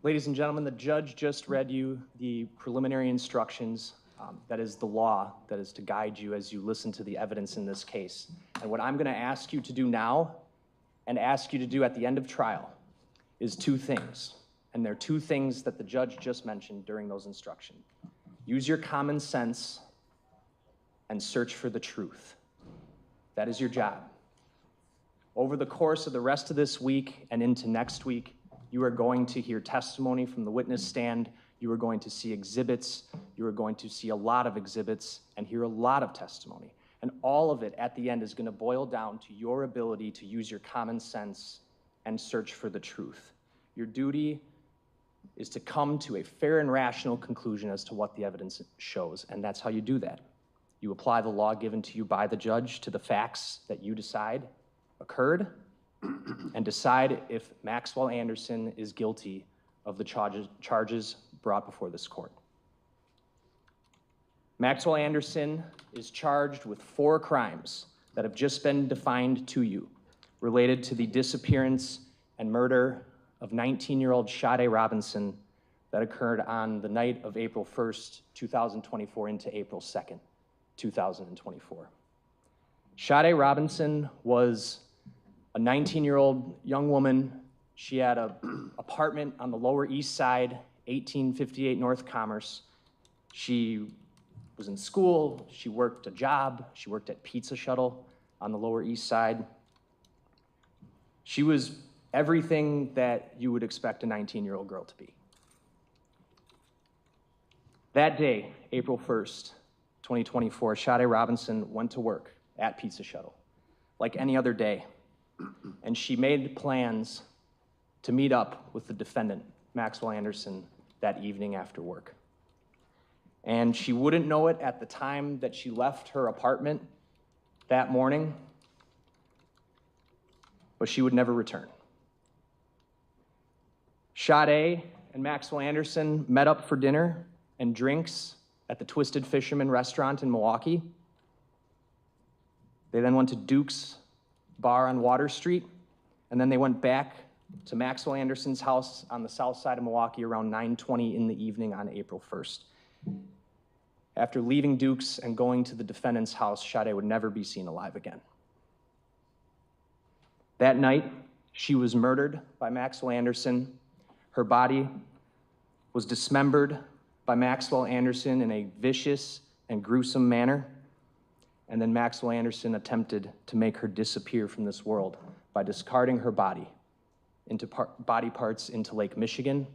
Ladies and gentlemen, the judge just read you the preliminary instructions. That is the law that is to guide you as you listen to the evidence in this case. And what I'm going to ask you to do now and ask you to do at the end of trial is two things. And they're two things that the judge just mentioned during those instructions. Use your common sense and search for the truth. That is your job. Over the course of the rest of this week and into next week, you are going to hear testimony from the witness stand. You are going to see exhibits. You are going to see a lot of exhibits and hear a lot of testimony. And all of it at the end is going to boil down to your ability to use your common sense and search for the truth. Your duty is to come to a fair and rational conclusion as to what the evidence shows, and that's how you do that. You apply the law given to you by the judge to the facts that you decide occurred, and decide if Maxwell Anderson is guilty of the charges brought before this court. Maxwell Anderson is charged with 4 crimes that have just been defined to you, related to the disappearance and murder of 19-year-old Sade Robinson that occurred on the night of April 1st, 2024 into April 2nd, 2024. Sade Robinson was a 19-year-old young woman. She had an apartment on the Lower East Side, 1858 North Commerce. She was in school, she worked a job, she worked at Pizza Shuttle on the Lower East Side. She was everything that you would expect a 19-year-old girl to be. That day, April 1st, 2024, Sade Robinson went to work at Pizza Shuttle, like any other day. And she made plans to meet up with the defendant, Maxwell Anderson, that evening after work. And she wouldn't know it at the time that she left her apartment that morning, but she would never return. Sade and Maxwell Anderson met up for dinner and drinks at the Twisted Fisherman restaurant in Milwaukee. They then went to Duke's bar on Water Street, and then they went back to Maxwell Anderson's house on the south side of Milwaukee around 9:20 in the evening on April 1st. After leaving Duke's and going to the defendant's house, Sade would never be seen alive again. That night, she was murdered by Maxwell Anderson. Her body was dismembered by Maxwell Anderson in a vicious and gruesome manner. And then Maxwell Anderson attempted to make her disappear from this world by discarding her body into body parts into Lake Michigan,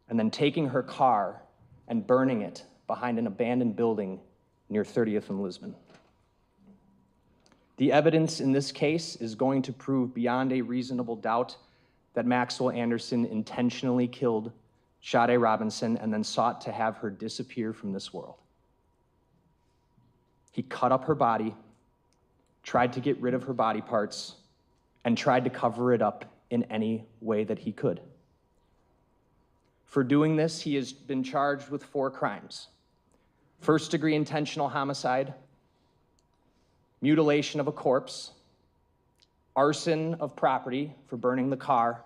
and then taking her car and burning it behind an abandoned building near 30th and Lisbon. The evidence in this case is going to prove beyond a reasonable doubt that Maxwell Anderson intentionally killed Sade Robinson and then sought to have her disappear from this world. He cut up her body, tried to get rid of her body parts, and tried to cover it up in any way that he could. For doing this, he has been charged with 4 crimes: first-degree intentional homicide, mutilation of a corpse, arson of property for burning the car,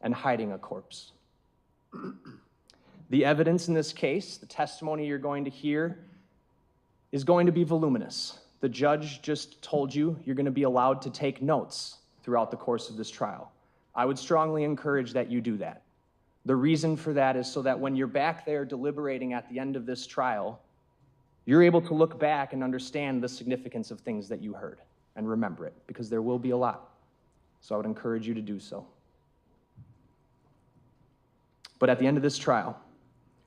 and hiding a corpse. The evidence in this case, the testimony you're going to hear, is going to be voluminous. The judge just told you you're going to be allowed to take notes throughout the course of this trial. I would strongly encourage that you do that. The reason for that is so that when you're back there deliberating at the end of this trial, you're able to look back and understand the significance of things that you heard and remember it, because there will be a lot. So I would encourage you to do so. But at the end of this trial,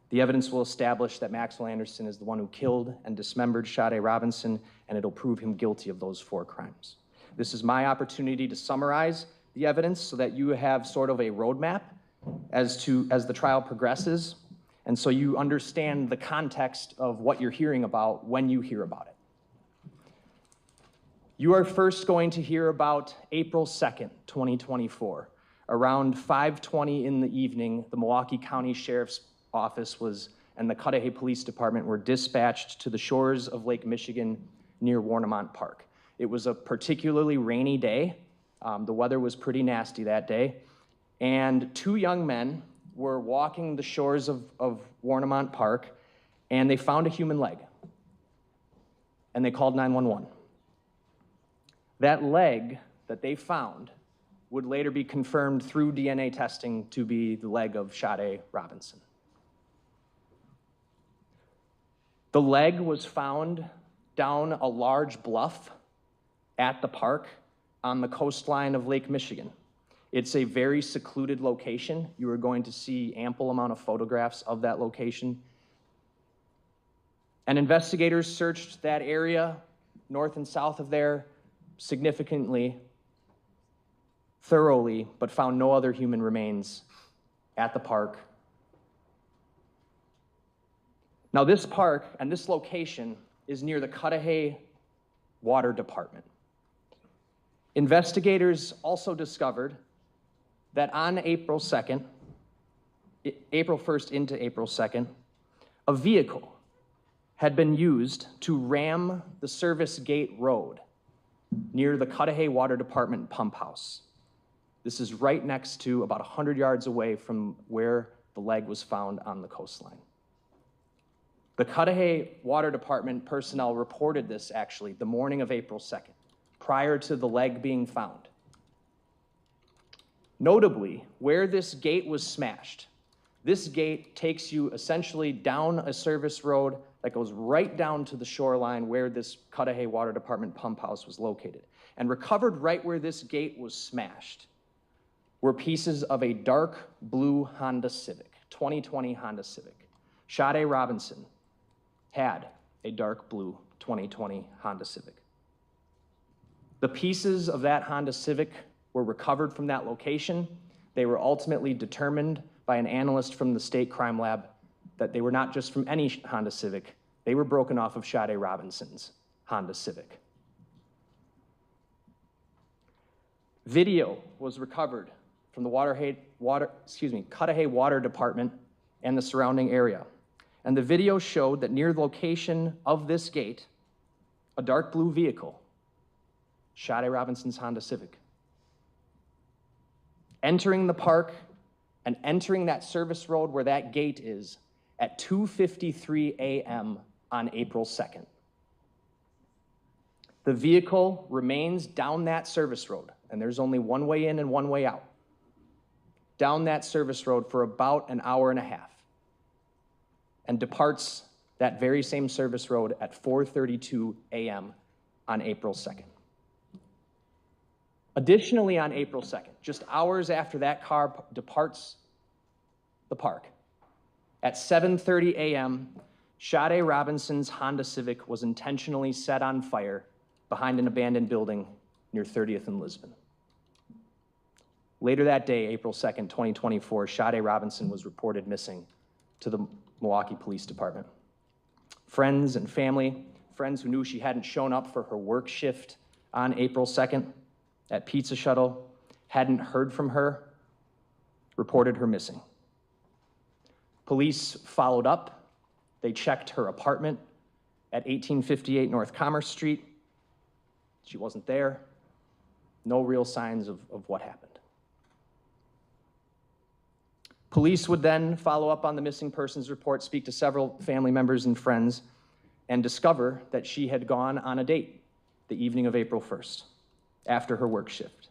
the evidence will establish that Maxwell Anderson is the one who killed and dismembered Sade Robinson, and it'll prove him guilty of those 4 crimes. This is my opportunity to summarize the evidence so that you have sort of a roadmap as the trial progresses, and so you understand the context of what you're hearing about when you hear about it. You are first going to hear about April 2nd, 2024. Around 5:20 in the evening, the Milwaukee County Sheriff's Office and the Cudahy Police Department were dispatched to the shores of Lake Michigan near Warnemont Park. It was a particularly rainy day. The weather was pretty nasty that day, and two young men were walking the shores of Warnemont Park, and they found a human leg, and they called 911. That leg that they found would later be confirmed through DNA testing to be the leg of Sade Robinson. The leg was found down a large bluff at the park on the coastline of Lake Michigan. It's a very secluded location. You are going to see ample amount of photographs of that location. And investigators searched that area north and south of there significantly, thoroughly, but found no other human remains at the park. Now, this park and this location is near the Cudahy Water Department. Investigators also discovered that on April 2nd, April 1st into April 2nd, a vehicle had been used to ram the Service Gate Road near the Cudahy Water Department pump house. This is right next to, about 100 yards away from where the leg was found on the coastline. The Cudahy Water Department personnel reported this actually the morning of April 2nd, prior to the leg being found. Notably, where this gate was smashed, this gate takes you essentially down a service road that goes right down to the shoreline where this Cudahy Water Department pump house was located. And recovered right where this gate was smashed were pieces of a dark blue Honda Civic, 2020 Honda Civic. Sade Robinson had a dark blue 2020 Honda Civic. The pieces of that Honda Civic were recovered from that location. They were ultimately determined by an analyst from the state crime lab that they were not just from any Honda Civic, they were broken off of Sade Robinson's Honda Civic. Video was recovered from the Cudahy Water Department and the surrounding area. And the video showed that near the location of this gate, a dark blue vehicle, Sade Robinson's Honda Civic, entering the park and entering that service road where that gate is at 2:53 a.m. on April 2nd. The vehicle remains down that service road, and there's only one way in and one way out, down that service road for about an hour and a half, and departs that very same service road at 4:32 a.m. on April 2nd. Additionally, on April 2nd, just hours after that car departs the park, at 7:30 a.m., Sade Robinson's Honda Civic was intentionally set on fire behind an abandoned building near 30th and Lisbon. Later that day, April 2nd, 2024, Sade Robinson was reported missing to the Milwaukee Police Department. Friends and family, friends who knew she hadn't shown up for her work shift on April 2nd at Pizza Shuttle, hadn't heard from her, reported her missing. Police followed up. They checked her apartment at 1858 North Commerce Street. She wasn't there. No real signs of what happened. Police would then follow up on the missing persons report, speak to several family members and friends, and discover that she had gone on a date the evening of April 1st, after her work shift.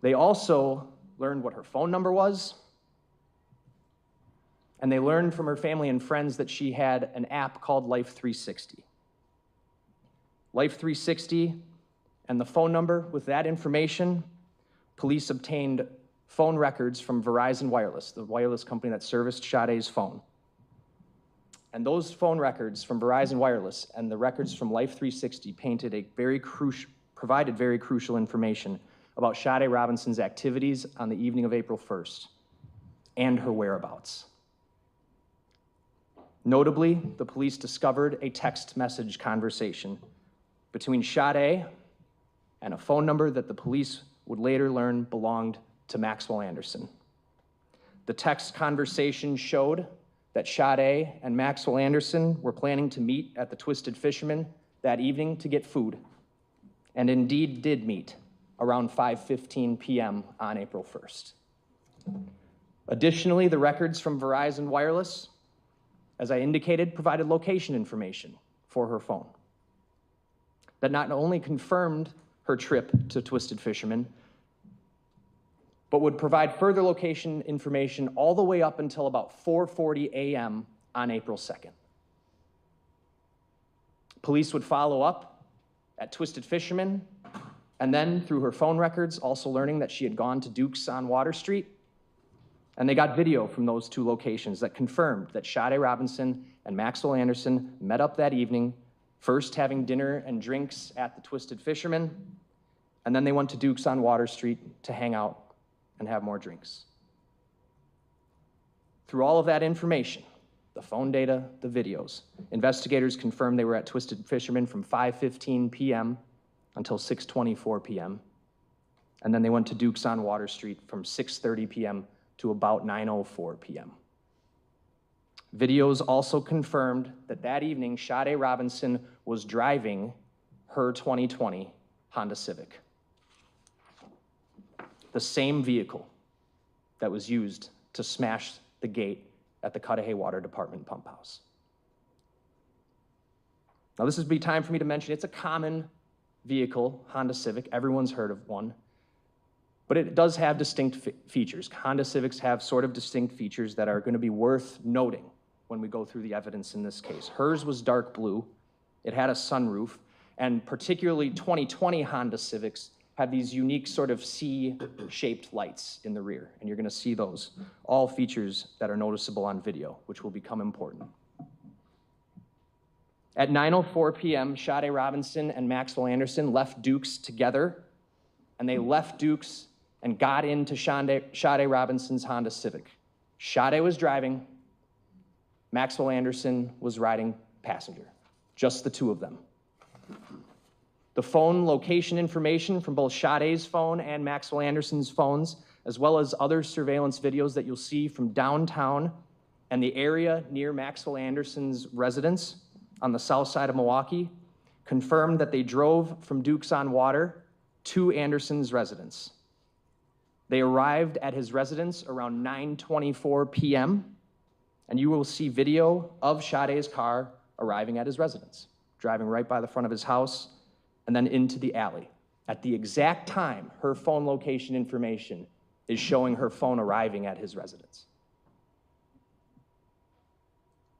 They also learned what her phone number was, and they learned from her family and friends that she had an app called Life 360. Life 360 and the phone number, with that information, police obtained phone records from Verizon Wireless, the wireless company that serviced Sade's phone. And those phone records from Verizon Wireless and the records from Life 360 provided very crucial information about Sade Robinson's activities on the evening of April 1st and her whereabouts. Notably, the police discovered a text message conversation between Sade and a phone number that the police would later learn belonged to Maxwell Anderson. The text conversation showed that Sade and Maxwell Anderson were planning to meet at the Twisted Fisherman that evening to get food, and indeed did meet around 5:15 p.m. on April 1st. Additionally, the records from Verizon Wireless, as I indicated, provided location information for her phone that not only confirmed her trip to Twisted Fisherman, but would provide further location information all the way up until about 4:40 a.m. on April 2nd. Police would follow up at Twisted Fisherman, and then through her phone records, also learning that she had gone to Duke's on Water Street, and they got video from those two locations that confirmed that Sade Robinson and Maxwell Anderson met up that evening, first having dinner and drinks at the Twisted Fisherman, and then they went to Duke's on Water Street to hang out and have more drinks. Through all of that information, the phone data, the videos, investigators confirmed they were at Twisted Fisherman from 5:15 p.m. until 6:24 p.m. And then they went to Duke's on Water Street from 6:30 p.m. to about 9:04 p.m. Videos also confirmed that that evening, Sade Robinson was driving her 2020 Honda Civic, the same vehicle that was used to smash the gate at the Cudahy Water Department pump house. Now, this would be time for me to mention it's a common vehicle, Honda Civic. Everyone's heard of one. But it does have distinct features. Honda Civics have sort of distinct features that are going to be worth noting when we go through the evidence in this case. Hers was dark blue. It had a sunroof. And particularly 2020 Honda Civics have these unique sort of C-shaped lights in the rear. And you're going to see those, all features that are noticeable on video, which will become important. At 9:04 p.m., Sade Robinson and Maxwell Anderson left Duke's together, and they left Duke's and got into Sade Robinson's Honda Civic. Sade was driving, Maxwell Anderson was riding passenger, just the two of them. The phone location information from both Sade's phone and Maxwell Anderson's phones, as well as other surveillance videos that you'll see from downtown and the area near Maxwell Anderson's residence on the south side of Milwaukee, confirmed that they drove from Duke's on Water to Anderson's residence. They arrived at his residence around 9:24 p.m., and you will see video of Sade's car arriving at his residence, driving right by the front of his house and then into the alley. At the exact time, her phone location information is showing her phone arriving at his residence.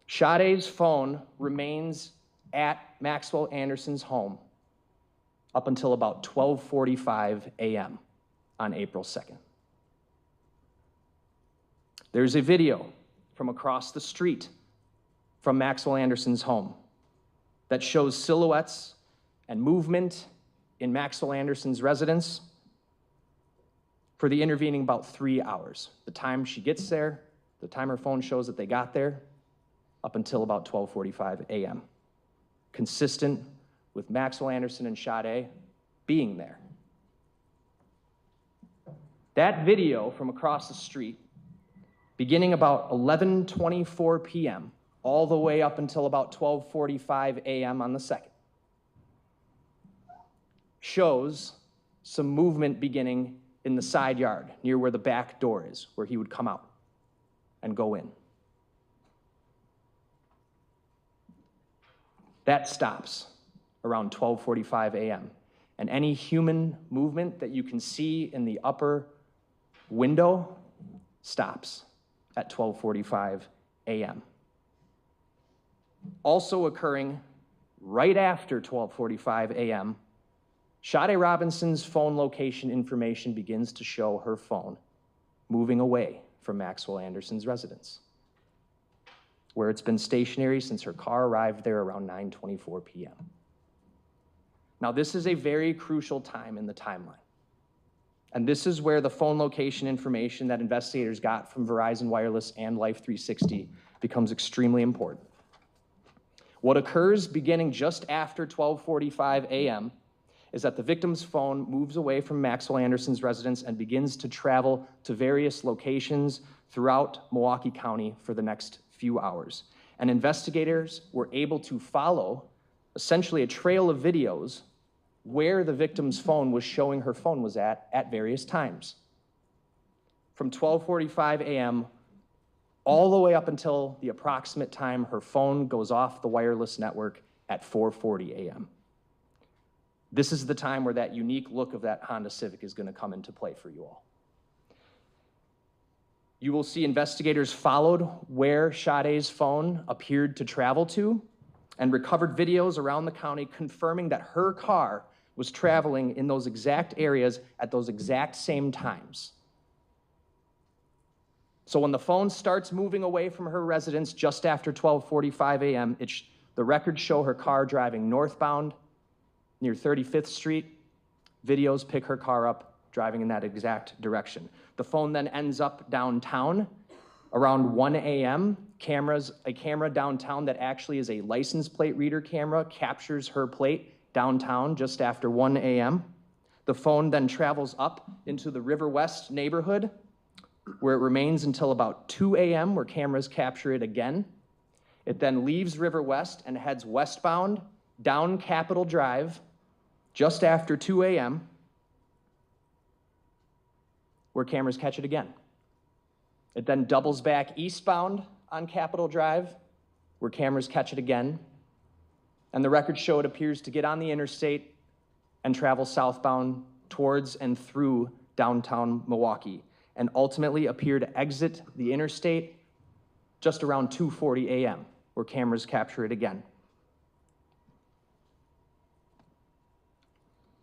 Sade's phone remains at Maxwell Anderson's home up until about 12:45 a.m. on April 2nd. There's a video from across the street from Maxwell Anderson's home that shows silhouettes and movement in Maxwell Anderson's residence for the intervening about 3 hours. The time she gets there, the time her phone shows that they got there, up until about 12:45 a.m. Consistent with Maxwell Anderson and Sade being there. That video from across the street, beginning about 11:24 p.m., all the way up until about 12:45 a.m. on the 2nd, shows some movement beginning in the side yard near where the back door is, where he would come out and go in. That stops around 12:45 a.m. And any human movement that you can see in the upper window stops at 12:45 a.m. Also occurring right after 12:45 a.m., Sade Robinson's phone location information begins to show her phone moving away from Maxwell Anderson's residence, where it's been stationary since her car arrived there around 9:24 p.m. Now, this is a very crucial time in the timeline. And this is where the phone location information that investigators got from Verizon Wireless and Life 360 becomes extremely important. What occurs beginning just after 12:45 a.m. is that the victim's phone moves away from Maxwell Anderson's residence and begins to travel to various locations throughout Milwaukee County for the next few hours. And investigators were able to follow essentially a trail of videos where the victim's phone was showing her phone was at various times. From 12:45 a.m. all the way up until the approximate time her phone goes off the wireless network at 4:40 a.m. This is the time where that unique look of that Honda Civic is going to come into play for you all. You will see investigators followed where Sade's phone appeared to travel to and recovered videos around the county confirming that her car was traveling in those exact areas at those exact same times. So when the phone starts moving away from her residence just after 12:45 a.m., the records show her car driving northbound near 35th Street. Videos pick her car up driving in that exact direction. The phone then ends up downtown around 1 a.m. A camera downtown that actually is a license plate reader camera captures her plate downtown just after 1 a.m. The phone then travels up into the River West neighborhood where it remains until about 2 a.m. where cameras capture it again. It then leaves River West and heads westbound down Capitol Drive just after 2 a.m. where cameras catch it again. It then doubles back eastbound on Capitol Drive where cameras catch it again. And the records show it appears to get on the interstate and travel southbound towards and through downtown Milwaukee, and ultimately appear to exit the interstate just around 2:40 a.m., where cameras capture it again.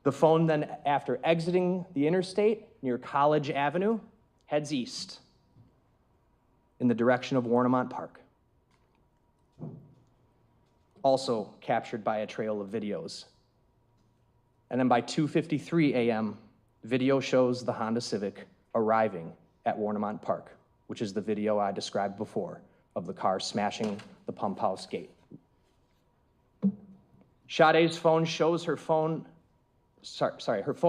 The phone then, after exiting the interstate near College Avenue, heads east in the direction of Warnemont Park. Also captured by a trail of videos. And then by 2:53 a.m., video shows the Honda Civic arriving at Warnemont Park, which is the video I described before of the car smashing the pump house gate. Sade's phone shows her phone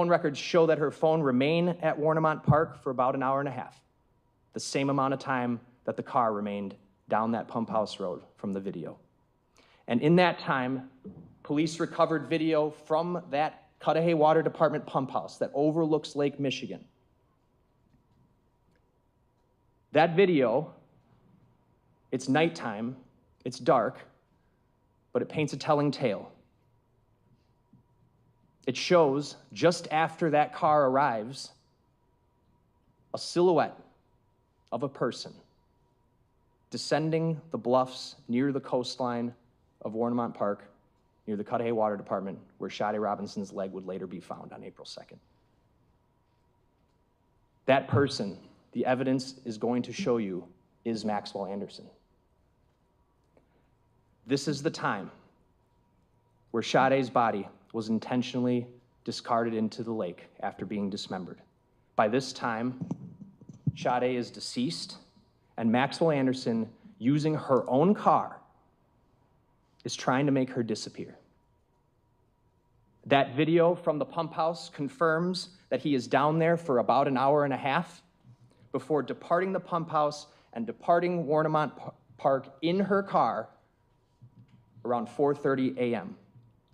records show that her phone remained at Warnemont Park for about an hour and a half, the same amount of time that the car remained down that pump house road from the video. And in that time, police recovered video from that Cudahy Water Department pump house that overlooks Lake Michigan. That video, it's nighttime, it's dark, but it paints a telling tale. It shows, just after that car arrives, a silhouette of a person descending the bluffs near the coastline of Warnemont Park, near the Cudahy Water Department, where Sade Robinson's leg would later be found on April 2nd. That person, the evidence is going to show you, is Maxwell Anderson. This is the time where Sade's body was intentionally discarded into the lake after being dismembered. By this time, Sade is deceased, and Maxwell Anderson, using her own car, is trying to make her disappear. That video from the pump house confirms that he is down there for about an hour and a half before departing the pump house and departing Warnemont Park in her car around 4:30 a.m.,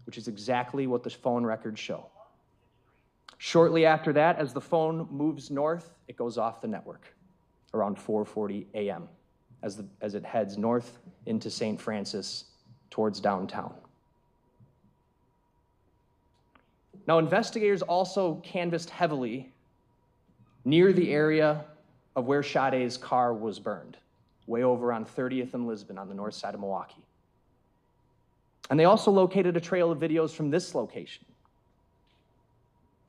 which is exactly what the phone records show. Shortly after that, as the phone moves north, it goes off the network around 4:40 a.m. as it heads north into St. Francis towards downtown. Now, investigators also canvassed heavily near the area of where Sade's car was burned, way over on 30th and Lisbon on the north side of Milwaukee. And they also located a trail of videos from this location,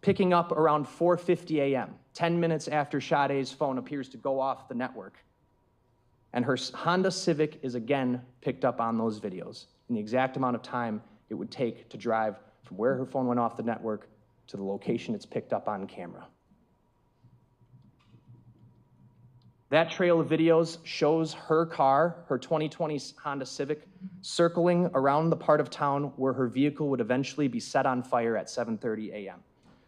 picking up around 4:50 a.m., 10 minutes after Sade's phone appears to go off the network. And her Honda Civic is again picked up on those videos in the exact amount of time it would take to drive from where her phone went off the network to the location it's picked up on camera. That trail of videos shows her car, her 2020 Honda Civic, circling around the part of town where her vehicle would eventually be set on fire at 7:30 a.m.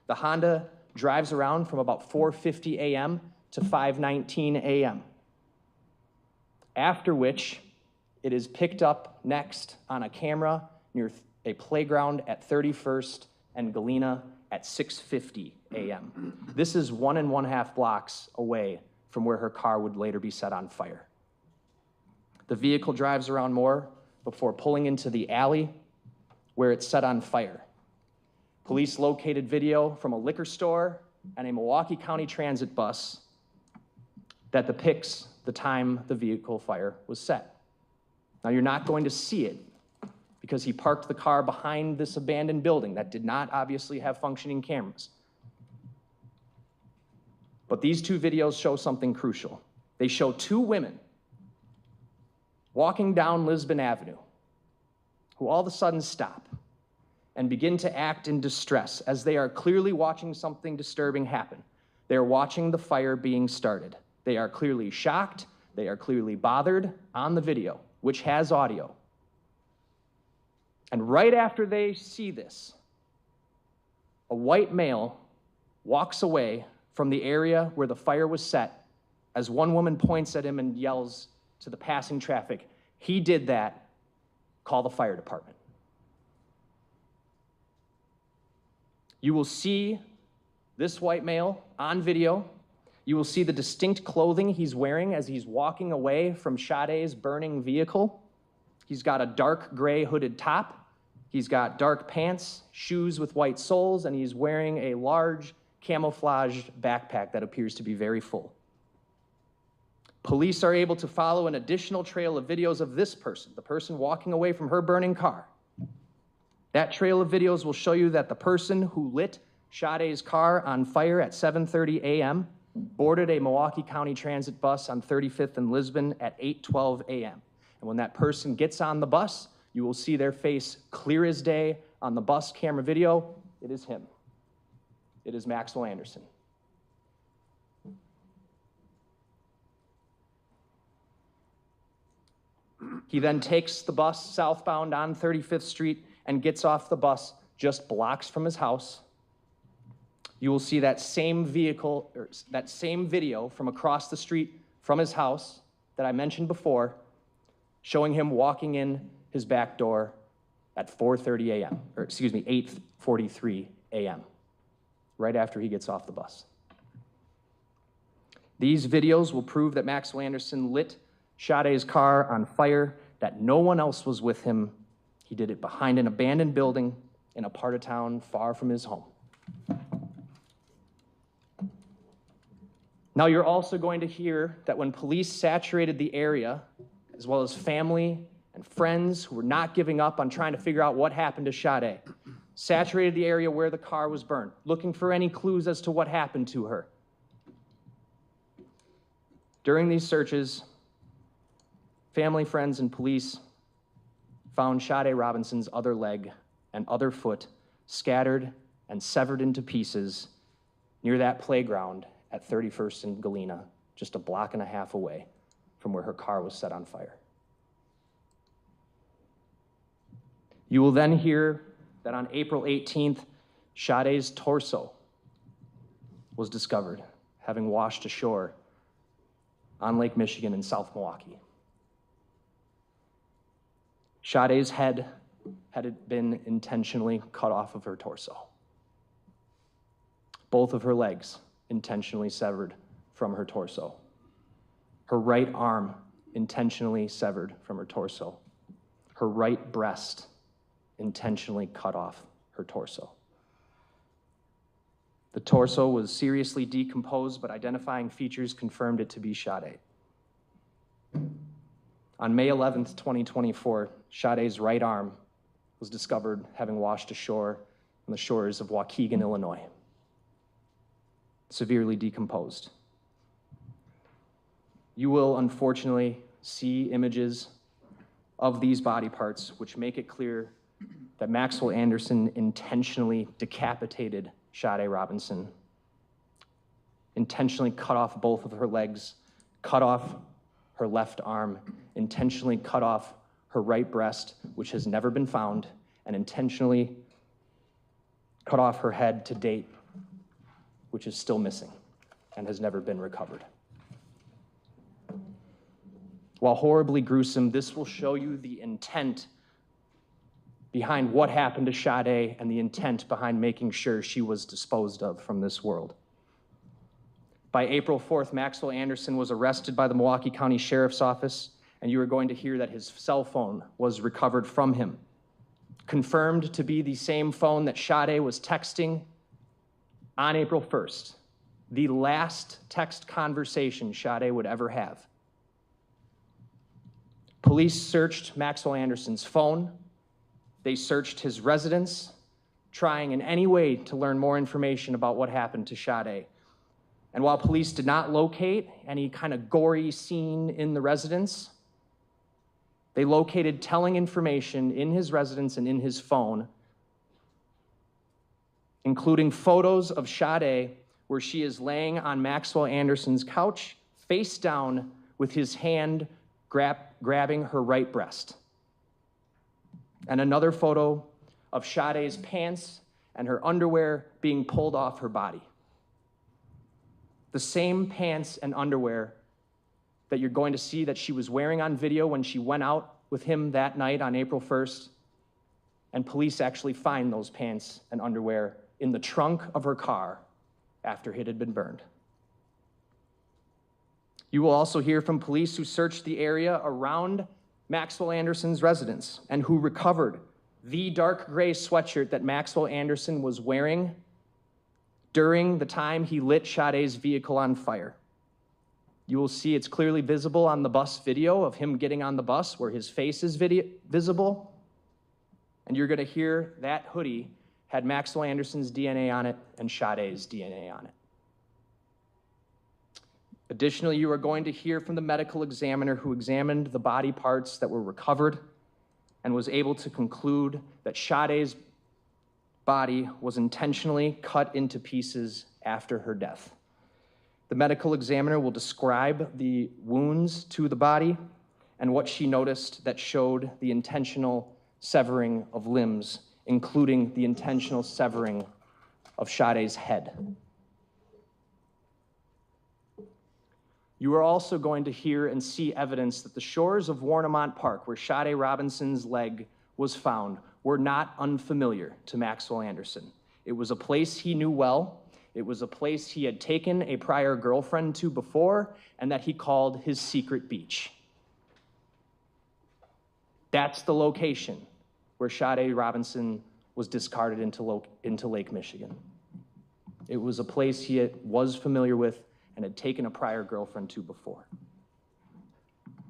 The Honda drives around from about 4:50 a.m. to 5:19 a.m., after which it is picked up next on a camera near a playground at 31st and Galena at 6:50 a.m. This is 1.5 blocks away from where her car would later be set on fire. The vehicle drives around more before pulling into the alley where it's set on fire. Police located video from a liquor store and a Milwaukee County Transit bus that depicts the time the vehicle fire was set. Now, you're not going to see it because he parked the car behind this abandoned building that did not obviously have functioning cameras. But these two videos show something crucial. They show two women walking down Lisbon Avenue who all of a sudden stop and begin to act in distress as they are clearly watching something disturbing happen. They are watching the fire being started. They are clearly shocked. They are clearly bothered on the video, which has audio. And right after they see this, a white male walks away from the area where the fire was set as one woman points at him and yells to the passing traffic, "He did that, call the fire department." You will see this white male on video. You will see the distinct clothing he's wearing as he's walking away from Sade's burning vehicle. He's got a dark gray hooded top. He's got dark pants, shoes with white soles, and he's wearing a large camouflaged backpack that appears to be very full. Police are able to follow an additional trail of videos of this person, the person walking away from her burning car. That trail of videos will show you that the person who lit Sade's car on fire at 7:30 a.m. boarded a Milwaukee County Transit bus on 35th and Lisbon at 8:12 a.m. And when that person gets on the bus, you will see their face clear as day on the bus camera video. It is him. It is Maxwell Anderson. He then takes the bus southbound on 35th Street and gets off the bus just blocks from his house. You will see that same vehicle, or that same video from across the street from his house that I mentioned before, showing him walking in his back door at 4:30 a.m., or excuse me, 8:43 a.m., right after he gets off the bus. These videos will prove that Maxwell Anderson lit Sade's car on fire, that no one else was with him. He did it behind an abandoned building in a part of town far from his home. Now, you're also going to hear that when police saturated the area, as well as family and friends who were not giving up on trying to figure out what happened to Sade, saturated the area where the car was burned, looking for any clues as to what happened to her. During these searches, family, friends, and police found Sade Robinson's other leg and other foot scattered and severed into pieces near that playground at 31st and Galena, just a block and a half away from where her car was set on fire. You will then hear that on April 18th, Sade's torso was discovered, having washed ashore on Lake Michigan in South Milwaukee. Sade's head had been intentionally cut off of her torso. Both of her legs intentionally severed from her torso. Her right arm intentionally severed from her torso. Her right breast intentionally cut off her torso. The torso was seriously decomposed, but identifying features confirmed it to be Sade. On May 11th, 2024, Sade's right arm was discovered having washed ashore on the shores of Waukegan, Illinois, severely decomposed. You will unfortunately see images of these body parts which make it clear that Maxwell Anderson intentionally decapitated Sade Robinson, intentionally cut off both of her legs, cut off her left arm, intentionally cut off her right breast, which has never been found, and intentionally cut off her head to date, which is still missing and has never been recovered. While horribly gruesome, this will show you the intent behind what happened to Sade and the intent behind making sure she was disposed of from this world. By April 4th, Maxwell Anderson was arrested by the Milwaukee County Sheriff's Office, and you are going to hear that his cell phone was recovered from him, confirmed to be the same phone that Sade was texting on April 1st, the last text conversation Sade would ever have. Police searched Maxwell Anderson's phone. They searched his residence, trying in any way to learn more information about what happened to Sade. And while police did not locate any kind of gory scene in the residence, they located telling information in his residence and in his phone, including photos of Sade where she is laying on Maxwell Anderson's couch, face down, with his hand grabbing her right breast. And another photo of Sade's pants and her underwear being pulled off her body. The same pants and underwear that you're going to see that she was wearing on video when she went out with him that night on April 1st. And police actually find those pants and underwear in the trunk of her car after it had been burned. You will also hear from police who searched the area around Maxwell Anderson's residence and who recovered the dark gray sweatshirt that Maxwell Anderson was wearing during the time he lit Sade's vehicle on fire. You will see it's clearly visible on the bus video of him getting on the bus where his face is visible. And you're gonna hear that hoodie had Maxwell Anderson's DNA on it and Sade's DNA on it. Additionally, you are going to hear from the medical examiner who examined the body parts that were recovered and was able to conclude that Sade's body was intentionally cut into pieces after her death. The medical examiner will describe the wounds to the body and what she noticed that showed the intentional severing of limbs, including the intentional severing of Sade's head. You are also going to hear and see evidence that the shores of Warnemont Park, where Sade Robinson's leg was found, were not unfamiliar to Maxwell Anderson. It was a place he knew well. It was a place he had taken a prior girlfriend to before, and that he called his secret beach. That's the location where Sade Robinson was discarded into Lake Michigan. It was a place he was familiar with and had taken a prior girlfriend to before.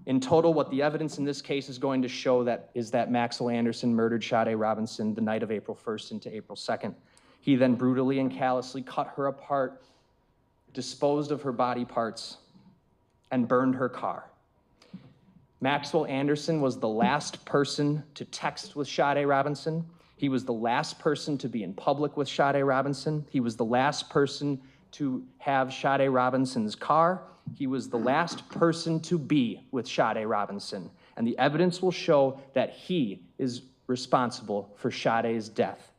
In total, what the evidence in this case is going to show is that Maxwell Anderson murdered Sade Robinson the night of April 1st into April 2nd. He then brutally and callously cut her apart, disposed of her body parts, and burned her car. Maxwell Anderson was the last person to text with Sade Robinson. He was the last person to be in public with Sade Robinson. He was the last person to have Sade Robinson's car. He was the last person to be with Sade Robinson. And the evidence will show that he is responsible for Sade's death.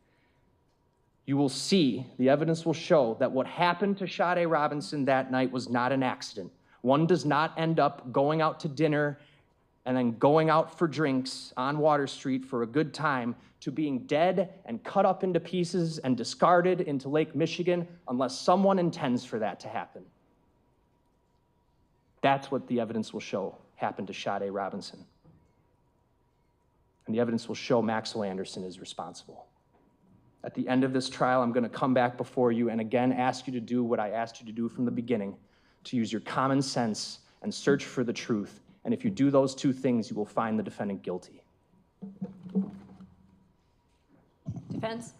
You will see, the evidence will show that what happened to Sade Robinson that night was not an accident. One does not end up going out to dinner and then going out for drinks on Water Street for a good time to being dead and cut up into pieces and discarded into Lake Michigan unless someone intends for that to happen. That's what the evidence will show happened to Sade Robinson. And the evidence will show Maxwell Anderson is responsible. At the end of this trial, I'm going to come back before you and again ask you to do what I asked you to do from the beginning, to use your common sense and search for the truth. And if you do those two things, you will find the defendant guilty. Defense?